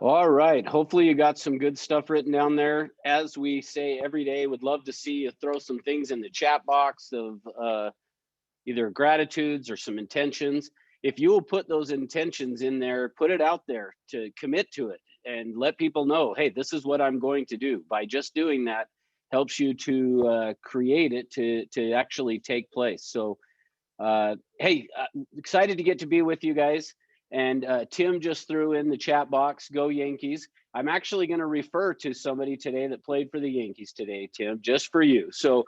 All right. Hopefully you got some good stuff written down there. As we say every day, would love to see you throw some things in the chat box of either gratitudes or some intentions. If you will put those intentions in there, put it out there to commit to it and let people know, hey, this is what I'm going to do. By just doing that helps you to create it to actually take place. So hey, excited to get to be with you guys. And Tim just threw in the chat box, go Yankees. I'm actually going to refer to somebody today that played for the Yankees today, Tim, just for you. So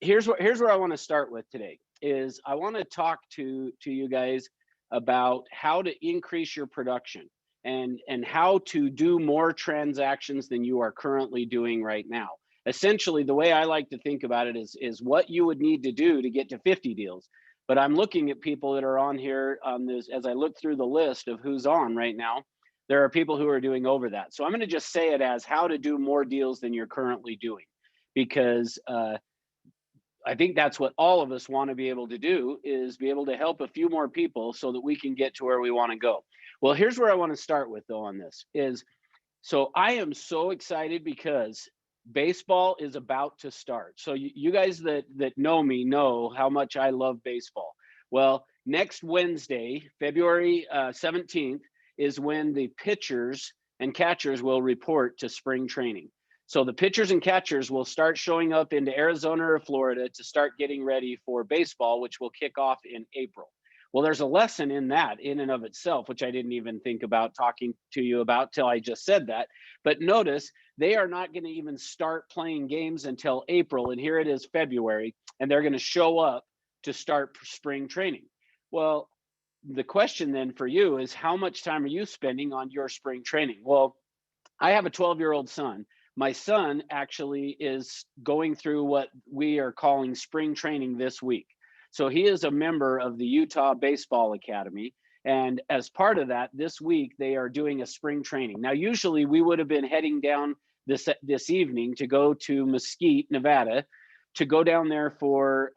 here's where I want to start with today is I want to talk to you guys about how to increase your production and how to do more transactions than you are currently doing right now. Essentially, the way I like to think about it is what you would need to do to get to 50 deals. But I'm looking at people that are on here on this as I look through the list of who's on right now. There are people who are doing over that. So I'm going to just say it as how to do more deals than you're currently doing, because I think that's what all of us want to be able to do is be able to help a few more people so that we can get to where we want to go. Well, here's where I want to start with though on this is so I am so excited because baseball is about to start. So you guys that know me know how much I love baseball. Well, next Wednesday, February 17th, is when the pitchers and catchers will report to spring training. So the pitchers and catchers will start showing up into Arizona or Florida to start getting ready for baseball, which will kick off in April. Well, there's a lesson in that in and of itself, which I didn't even think about talking to you about till I just said that. But notice they are not going to even start playing games until April. And here it is February, and they're going to show up to start spring training. Well, the question then for you is how much time are you spending on your spring training? Well, I have a 12-year-old son. My son actually is going through what we are calling spring training this week. So he is a member of the Utah Baseball Academy. And as part of that, this week they are doing a spring training. Now, usually we would have been heading down this evening to go to Mesquite, Nevada, to go down there for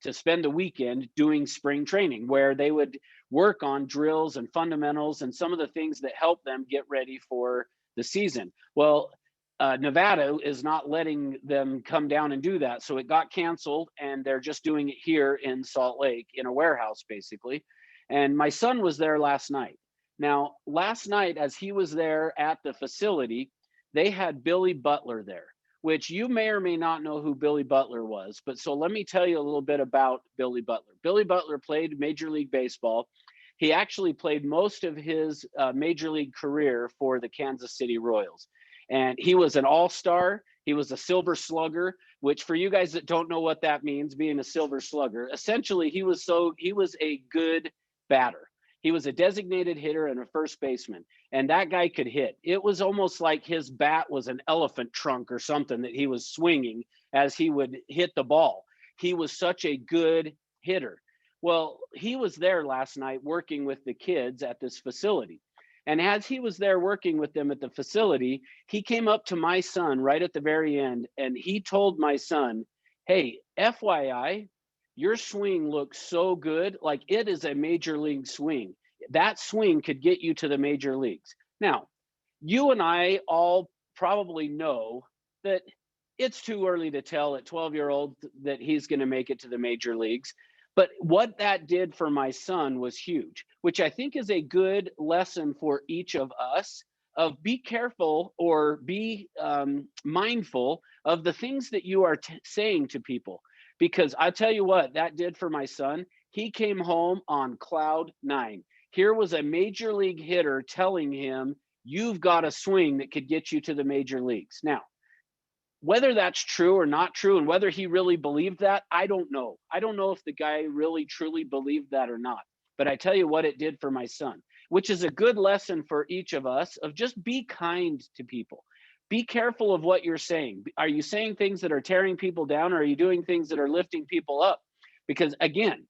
to spend the weekend doing spring training, where they would work on drills and fundamentals and some of the things that help them get ready for the season. Well, Nevada is not letting them come down and do that. So it got canceled and they're just doing it here in Salt Lake in a warehouse, basically. And my son was there last night. Now, last night, as he was there at the facility, they had Billy Butler there, which you may or may not know who Billy Butler was. But so let me tell you a little bit about Billy Butler. Billy Butler played Major League Baseball. He actually played most of his Major League career for the Kansas City Royals. And he was an all-star. He was a silver slugger, which for you guys that don't know what that means, being a silver slugger, essentially he was a good batter. He was a designated hitter and a first baseman, and that guy could hit. It was almost like his bat was an elephant trunk or something that he was swinging as he would hit the ball. He was such a good hitter. Well, he was there last night working with the kids at this facility. And as he was there working with them at the facility, he came up to my son right at the very end and he told my son, hey, FYI, your swing looks so good. Like it is a major league swing. That swing could get you to the major leagues. Now, you and I all probably know that it's too early to tell at 12-year-old that he's going to make it to the major leagues. But what that did for my son was huge, which I think is a good lesson for each of us of be careful or be mindful of the things that you are saying to people. Because I tell you what, that did for my son. He came home on cloud nine. Here was a major league hitter telling him, you've got a swing that could get you to the major leagues. Now, whether that's true or not true, and whether he really believed that, I don't know. I don't know if the guy really truly believed that or not. But I tell you what it did for my son, which is a good lesson for each of us of just be kind to people. Be careful of what you're saying. Are you saying things that are tearing people down, or are you doing things that are lifting people up? Because again,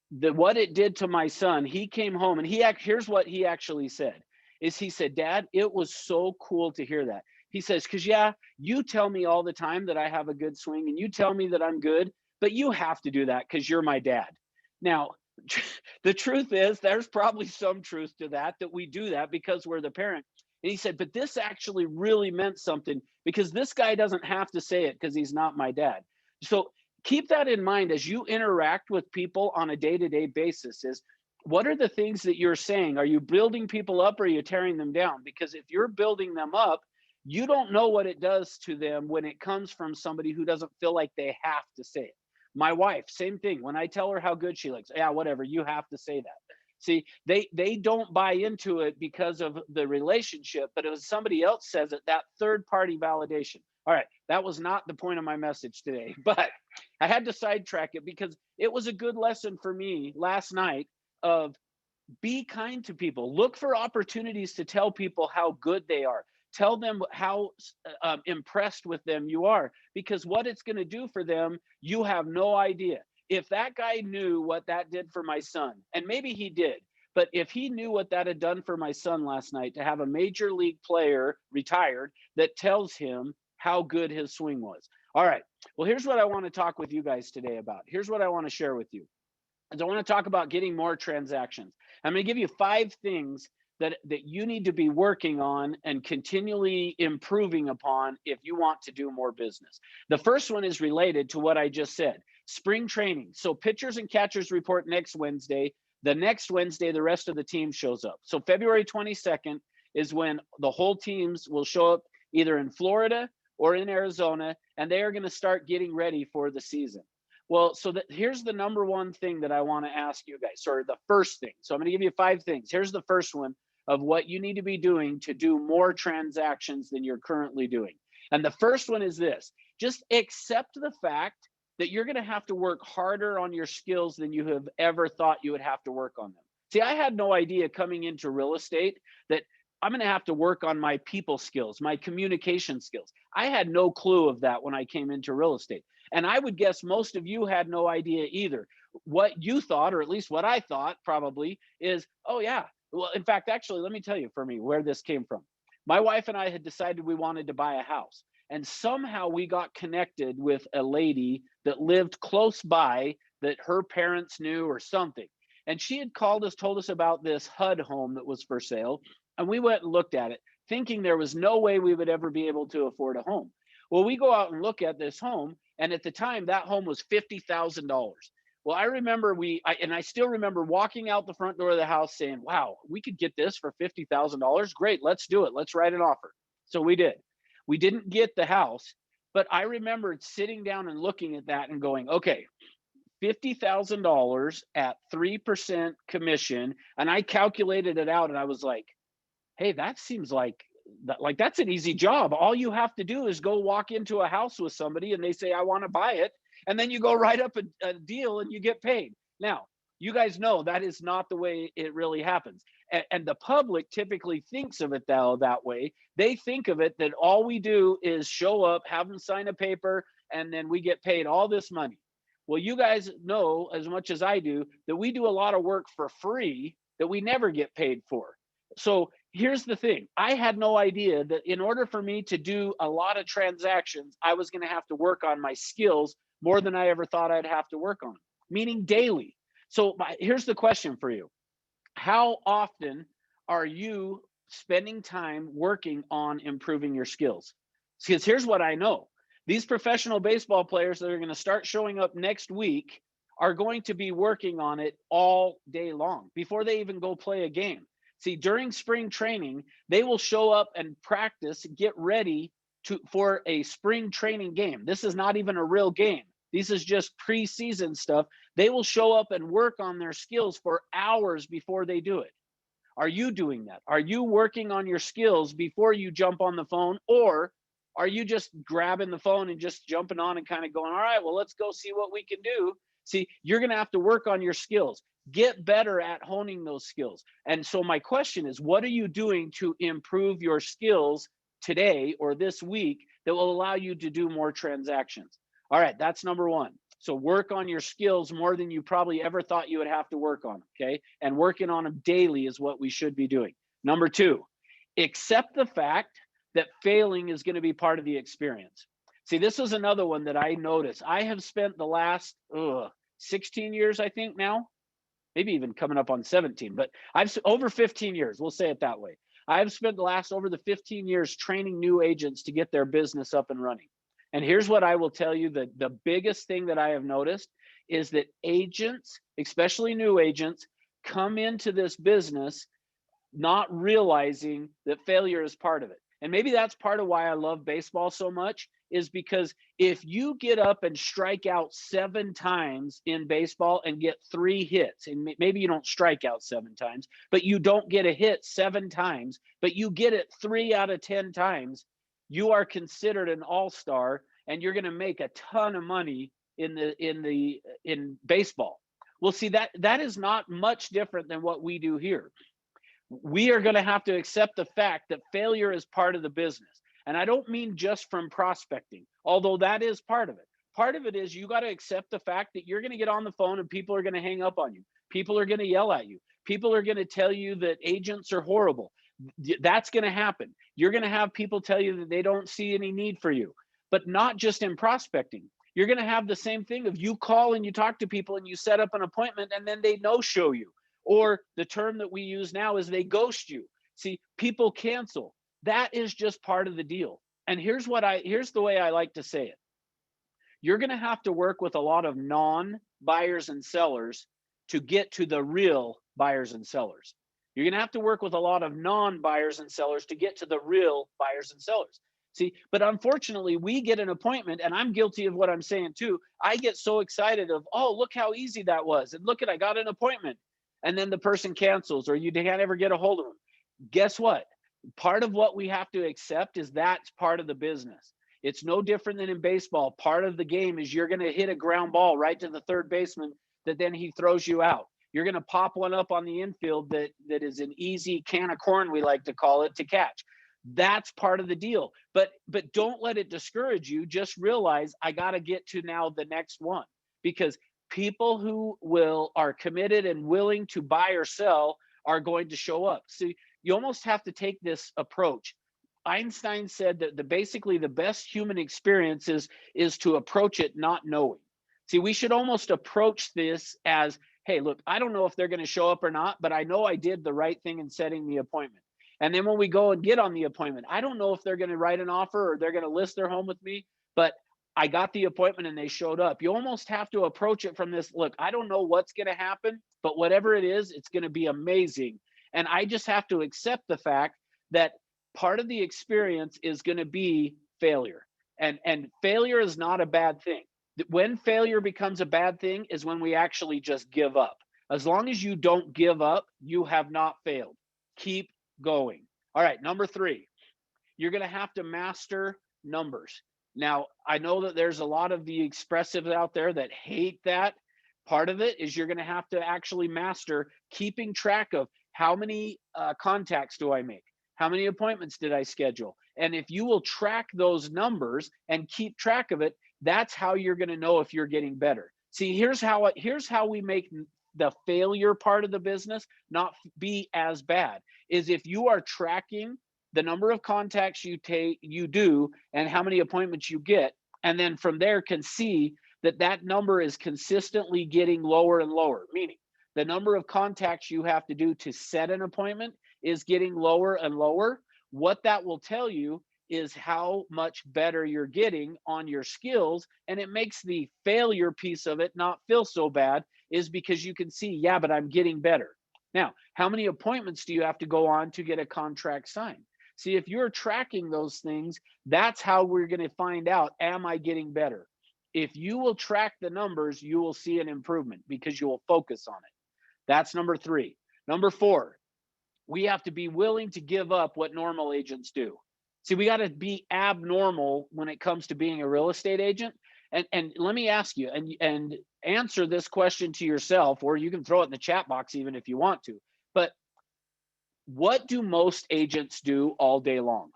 what it did to my son, he came home and here's what he actually said is he said, Dad, it was so cool to hear that. He says, because yeah, you tell me all the time that I have a good swing and you tell me that I'm good, but you have to do that because you're my dad. Now, the truth is there's probably some truth to that we do that because we're the parent. And he said, but this actually really meant something because this guy doesn't have to say it because he's not my dad. So keep that in mind as you interact with people on a day-to-day basis. Is what are the things that you're saying? Are you building people up or are you tearing them down? Because if you're building them up, you don't know what it does to them when it comes from somebody who doesn't feel like they have to say it. My wife, same thing. When I tell her how good she looks, yeah, whatever, you have to say that. See, they don't buy into it because of the relationship, but if somebody else says it, that third party validation. All right, that was not the point of my message today, but I had to sidetrack it because it was a good lesson for me last night of be kind to people. Look for opportunities to tell people how good they are. Tell them how impressed with them you are, because what it's going to do for them, you have no idea. If that guy knew what that did for my son, and maybe he did, but if he knew what that had done for my son last night, to have a major league player retired that tells him how good his swing was. All right. Well, here's what I want to talk with you guys today about. Here's what I want to share with you. I want to talk about getting more transactions. I'm going to give you 5 things that you need to be working on and continually improving upon if you want to do more business. The first one is related to what I just said, spring training. So pitchers and catchers report next Wednesday. The next Wednesday, the rest of the team shows up. So February 22nd is when the whole teams will show up either in Florida or in Arizona, and they are going to start getting ready for the season. Well, so here's the number one thing that I want to ask you guys, or the first thing. So I'm going to give you 5 things. Here's the first one of what you need to be doing to do more transactions than you're currently doing. And the first one is this: just accept the fact that you're going to have to work harder on your skills than you have ever thought you would have to work on them. See, I had no idea coming into real estate that I'm going to have to work on my people skills, my communication skills. I had no clue of that when I came into real estate. And I would guess most of you had no idea either. What you thought, or at least what I thought probably, is, oh, yeah. Well, in fact, actually, let me tell you for me where this came from. My wife and I had decided we wanted to buy a house. And somehow we got connected with a lady that lived close by that her parents knew or something. And she had called us, told us about this HUD home that was for sale. And we went and looked at it, thinking there was no way we would ever be able to afford a home. Well, we go out and look at this home. And at the time, that home was $50,000. Well, I remember I still remember walking out the front door of the house saying, wow, we could get this for $50,000. Great, let's do it. Let's write an offer. So we did. We didn't get the house, but I remembered sitting down and looking at that and going, okay, $50,000 at 3% commission. And I calculated it out and I was like, hey, that seems like that's an easy job. All you have to do is go walk into a house with somebody and they say, I want to buy it. And then you go write up a deal and you get paid. Now, you guys know that is not the way it really happens. And the public typically thinks of it that way. They think of it that all we do is show up, have them sign a paper, and then we get paid all this money. Well, you guys know as much as I do that we do a lot of work for free that we never get paid for. So here's the thing. I had no idea that in order for me to do a lot of transactions, I was going to have to work on my skills more than I ever thought I'd have to work on, meaning daily. So here's the question for you. How often are you spending time working on improving your skills? Because here's what I know. These professional baseball players that are going to start showing up next week are going to be working on it all day long before they even go play a game. See, during spring training, they will show up and practice, get ready for a spring training game. This is not even a real game. This is just preseason stuff. They will show up and work on their skills for hours before they do it. Are you doing that? Are you working on your skills before you jump on the phone? Or are you just grabbing the phone and just jumping on and kind of going, all right, well, let's go see what we can do. See, you're going to have to work on your skills. Get better at honing those skills. And so my question is, what are you doing to improve your skills today or this week that will allow you to do more transactions? All right, that's number one. So work on your skills more than you probably ever thought you would have to work on, okay? And working on them daily is what we should be doing. Number two, accept the fact that failing is going to be part of the experience. See, this is another one that I noticed. I have spent the last 16 years, I think now, maybe even coming up on 17, but I've over 15 years, we'll say it that way. I've spent over the 15 years training new agents to get their business up and running. And here's what I will tell you, that the biggest thing that I have noticed is that agents, especially new agents, come into this business not realizing that failure is part of it. And maybe that's part of why I love baseball so much, is because if you get up and strike out 7 times in baseball and get 3 hits, and maybe you don't strike out 7 times, but you don't get a hit 7 times, but you get it 3 out of 10 times, you are considered an all-star, and you're going to make a ton of money in baseball. Well, see, that is not much different than what we do here. We are going to have to accept the fact that failure is part of the business. And I don't mean just from prospecting, although that is part of it. Part of it is you got to accept the fact that you're going to get on the phone and people are going to hang up on you. People are going to yell at you. People are going to tell you that agents are horrible. That's going to happen. You're going to have people tell you that they don't see any need for you, but not just in prospecting. You're going to have the same thing of you call and you talk to people and you set up an appointment and then they no-show you. Or the term that we use now is they ghost you. See, people cancel. That is just part of the deal. And here's the way I like to say it. You're going to have to work with a lot of non-buyers and sellers to get to the real buyers and sellers. You're going to have to work with a lot of non-buyers and sellers to get to the real buyers and sellers. See, but unfortunately, we get an appointment, and I'm guilty of what I'm saying too. I get so excited of, oh, look how easy that was. And look I got an appointment. And then the person cancels, or you can't ever get a hold of them. Guess what? Part of what we have to accept is that's part of the business. It's no different than in baseball. Part of the game is you're going to hit a ground ball right to the third baseman that then he throws you out. You're going to pop one up on the infield that is an easy can of corn, we like to call it, to catch. That's part of the deal. But don't let it discourage you. Just realize I got to get to now the next one, because people who are committed and willing to buy or sell are going to show up. So you almost have to take this approach. Einstein said that basically the best human experience is to approach it not knowing. See, we should almost approach this as, hey, look, I don't know if they're going to show up or not, but I know I did the right thing in setting the appointment. And then when we go and get on the appointment, I don't know if they're going to write an offer or they're going to list their home with me, but I got the appointment and they showed up. You almost have to approach it from this, look, I don't know what's going to happen, but whatever it is, it's going to be amazing. And I just have to accept the fact that part of the experience is going to be failure. And failure is not a bad thing. When failure becomes a bad thing is when we actually just give up. As long as you don't give up, you have not failed. Keep going. All right, number 3, you're going to have to master numbers. Now, I know that there's a lot of the expressives out there that hate that. Part of it is you're going to have to actually master keeping track of how many contacts do I make? How many appointments did I schedule? And if you will track those numbers and keep track of it, that's how you're going to know if you're getting better. See, here's how we make the failure part of the business not be as bad, is if you are tracking the number of contacts you do and how many appointments you get, and then from there can see that number is consistently getting lower and lower, meaning the number of contacts you have to do to set an appointment is getting lower and lower. What that will tell you is how much better you're getting on your skills, and it makes the failure piece of it not feel so bad, is because you can see, yeah, but I'm getting better. Now, how many appointments do you have to go on to get a contract signed? See, if you're tracking those things, that's how we're going to find out, am I getting better? If you will track the numbers, you will see an improvement because you will focus on it. That's number 3. Number 4, we have to be willing to give up what normal agents do. See, we got to be abnormal when it comes to being a real estate agent. And let me ask you, and answer this question to yourself, or you can throw it in the chat box even if you want to. But what do most agents do all day long?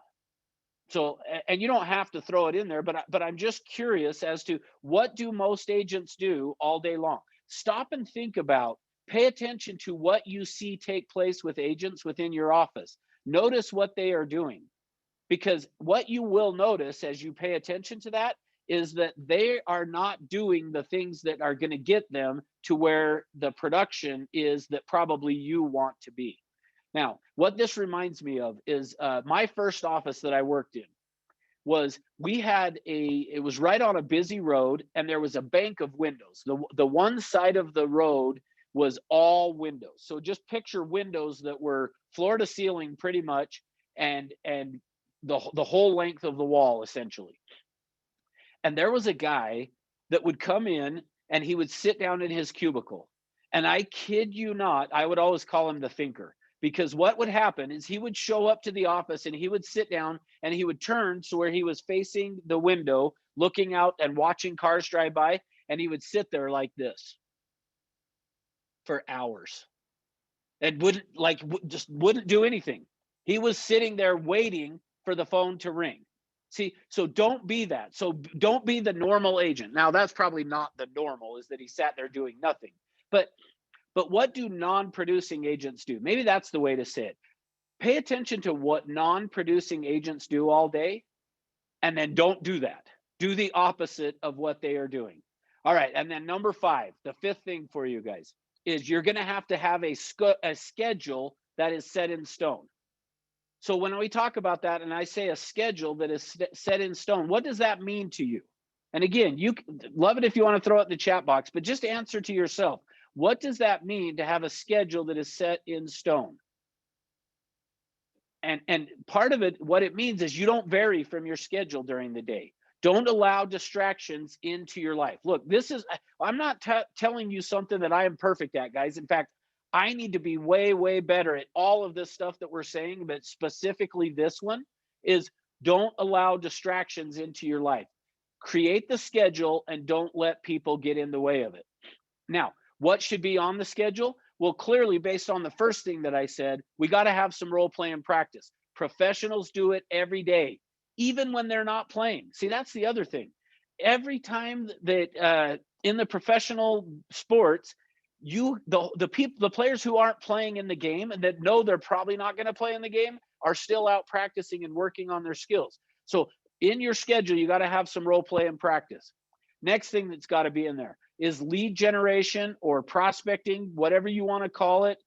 So, and you don't have to throw it in there, but I'm just curious as to what do most agents do all day long? Stop and think about, pay attention to what you see take place with agents within your office. Notice what they are doing, because what you will notice as you pay attention to that is that they are not doing the things that are going to get them to where the production is that probably you want to be. Now, what this reminds me of is my first office that I worked in was we had it was right on a busy road, and there was a bank of windows. The one side of the road was all windows. So just picture windows that were floor to ceiling pretty much, and the whole length of the wall essentially. And there was a guy that would come in and he would sit down in his cubicle. And I kid you not, I would always call him the thinker, because what would happen is he would show up to the office and he would sit down and he would turn so where he was facing the window, looking out and watching cars drive by. And he would sit there like this for hours and just wouldn't do anything. He was sitting there waiting for the phone to ring. See, so don't be that. So don't be the normal agent. Now, that's probably not the normal, is that he sat there doing nothing. But what do non-producing agents do? Maybe that's the way to say it. Pay attention to what non-producing agents do all day, and then don't do that. Do the opposite of what they are doing. All right, and then number 5, the 5th thing for you guys is you're going to have a schedule that is set in stone. So when we talk about that and I say a schedule that is set in stone, what does that mean to you? And again, you love it if you want to throw it in the chat box, but just answer to yourself. What does that mean to have a schedule that is set in stone? And part of it, what it means is you don't vary from your schedule during the day. Don't allow distractions into your life. Look, I'm not telling you something that I am perfect at, guys. In fact, I need to be way, way better at all of this stuff that we're saying, but specifically this one is don't allow distractions into your life. Create the schedule and don't let people get in the way of it. Now, what should be on the schedule? Well, clearly, based on the first thing that I said, we got to have some role playing practice. Professionals do it every day, even when they're not playing. See, that's the other thing. Every time that in the professional sports, the players who aren't playing in the game and that know they're probably not going to play in the game are still out practicing and working on their skills. So in your schedule, you got to have some role play and practice. Next thing that's got to be in there is lead generation or prospecting, whatever you want to call it,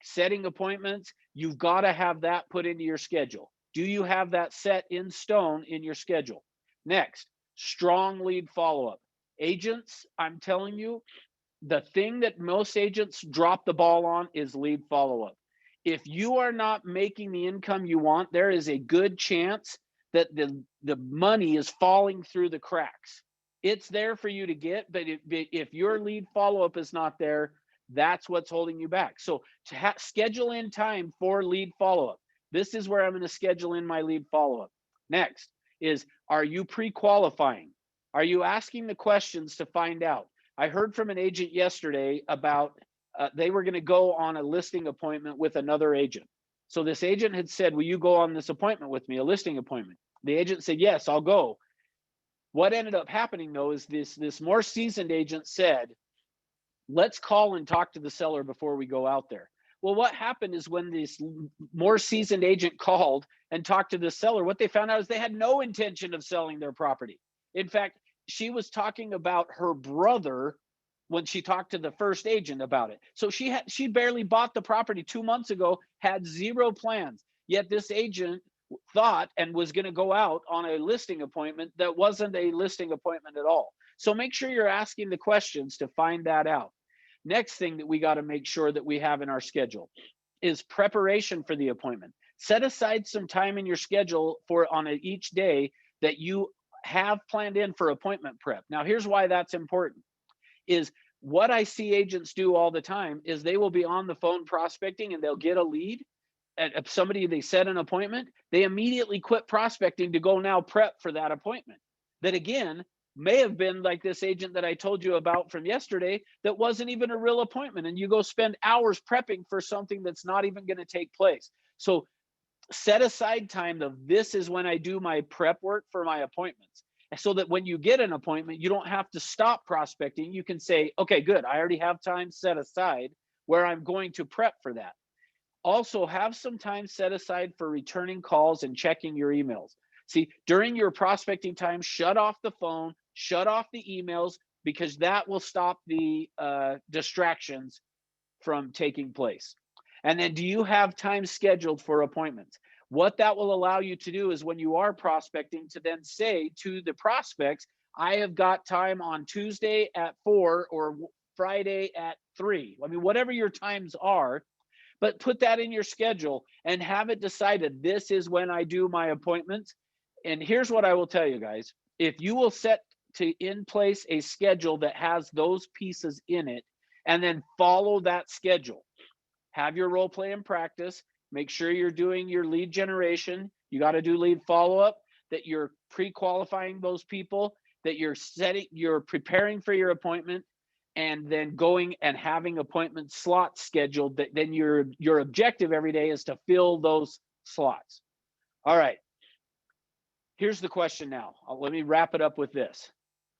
setting appointments. You've got to have that put into your schedule. Do you have that set in stone in your schedule? Next, strong lead follow-up. Agents, I'm telling you, the thing that most agents drop the ball on is lead follow-up. If you are not making the income you want, there is a good chance that the money is falling through the cracks. It's there for you to get, but if your lead follow-up is not there, that's what's holding you back. So to schedule in time for lead follow-up. This is where I'm going to schedule in my lead follow-up. Next is, are you pre-qualifying? Are you asking the questions to find out? I heard from an agent yesterday about they were going to go on a listing appointment with another agent. So this agent had said, will you go on this appointment with me, a listing appointment? The agent said, yes, I'll go. What ended up happening, though, is this more seasoned agent said, let's call and talk to the seller before we go out there. Well, what happened is when this more seasoned agent called and talked to the seller, what they found out is they had no intention of selling their property. In fact, she was talking about her brother when she talked to the first agent about it. So she barely bought the property 2 months ago, had zero plans. Yet this agent thought and was going to go out on a listing appointment that wasn't a listing appointment at all. So make sure you're asking the questions to find that out. Next thing that we got to make sure that we have in our schedule is preparation for the appointment. Set aside some time in your schedule for on each day that you have planned in for appointment prep. Now, here's why that's important. Is what I see agents do all the time is they will be on the phone prospecting and they'll get a lead at somebody, they set an appointment, they immediately quit prospecting to go now prep for that appointment. That again, may have been like this agent that I told you about from yesterday that wasn't even a real appointment, and you go spend hours prepping for something that's not even going to take place. So set aside time of this is when I do my prep work for my appointments, so that when you get an appointment, you don't have to stop prospecting. You can say, okay, good, I already have time set aside where I'm going to prep for that. Also, have some time set aside for returning calls and checking your emails. See, during your prospecting time, shut off the phone, shut off the emails, because that will stop the distractions from taking place. And then do you have time scheduled for appointments? What that will allow you to do is when you are prospecting to then say to the prospects, I have got time on Tuesday at 4 or Friday at 3. I mean, whatever your times are, but put that in your schedule and have it decided this is when I do my appointments. And here's what I will tell you guys. If you will set to in place a schedule that has those pieces in it and then follow that schedule, have your role play and practice, make sure you're doing your lead generation, you got to do lead follow up, that you're pre-qualifying those people, that you're preparing for your appointment, and then going and having appointment slots scheduled, that then your objective every day is to fill those slots. All right, here's the question now. Let me wrap it up with this.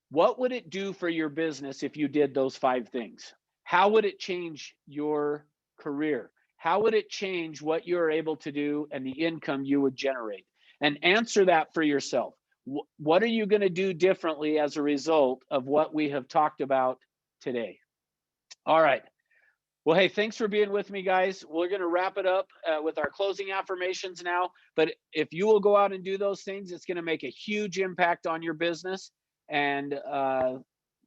What would it do for your business if you did those 5 things? How would it change your career? How would it change what you're able to do and the income you would generate? And answer that for yourself. What are you going to do differently as a result of what we have talked about today? All right. Well, hey, thanks for being with me, guys. We're going to wrap it up with our closing affirmations now. But if you will go out and do those things, it's going to make a huge impact on your business. And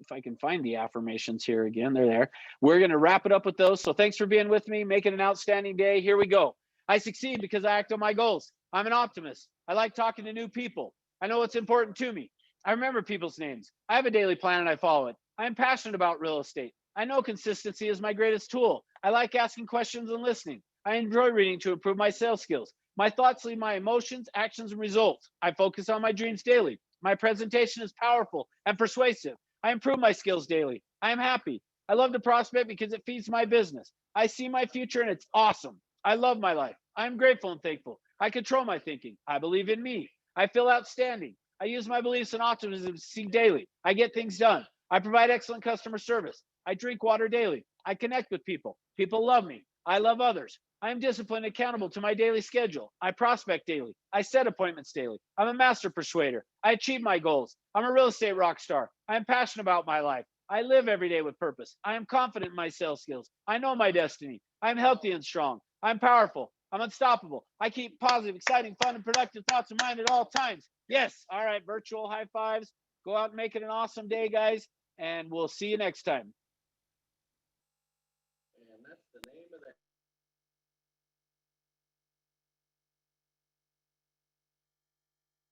if I can find the affirmations here again, they're there. We're going to wrap it up with those. So thanks for being with me. Make it an outstanding day. Here we go. I succeed because I act on my goals. I'm an optimist. I like talking to new people. I know what's important to me. I remember people's names. I have a daily plan and I follow it. I am passionate about real estate. I know consistency is my greatest tool. I like asking questions and listening. I enjoy reading to improve my sales skills. My thoughts lead my emotions, actions, and results. I focus on my dreams daily. My presentation is powerful and persuasive. I improve my skills daily. I am happy. I love to prospect because it feeds my business. I see my future and it's awesome. I love my life. I am grateful and thankful. I control my thinking. I believe in me. I feel outstanding. I use my beliefs and optimism to see daily. I get things done. I provide excellent customer service. I drink water daily. I connect with people. People love me. I love others. I am disciplined and accountable to my daily schedule. I prospect daily. I set appointments daily. I'm a master persuader. I achieve my goals. I'm a real estate rock star. I am passionate about my life. I live every day with purpose. I am confident in my sales skills. I know my destiny. I'm healthy and strong. I'm powerful. I'm unstoppable. I keep positive, exciting, fun, and productive thoughts in mind at all times. Yes. All right. Virtual high fives. Go out and make it an awesome day, guys. And we'll see you next time.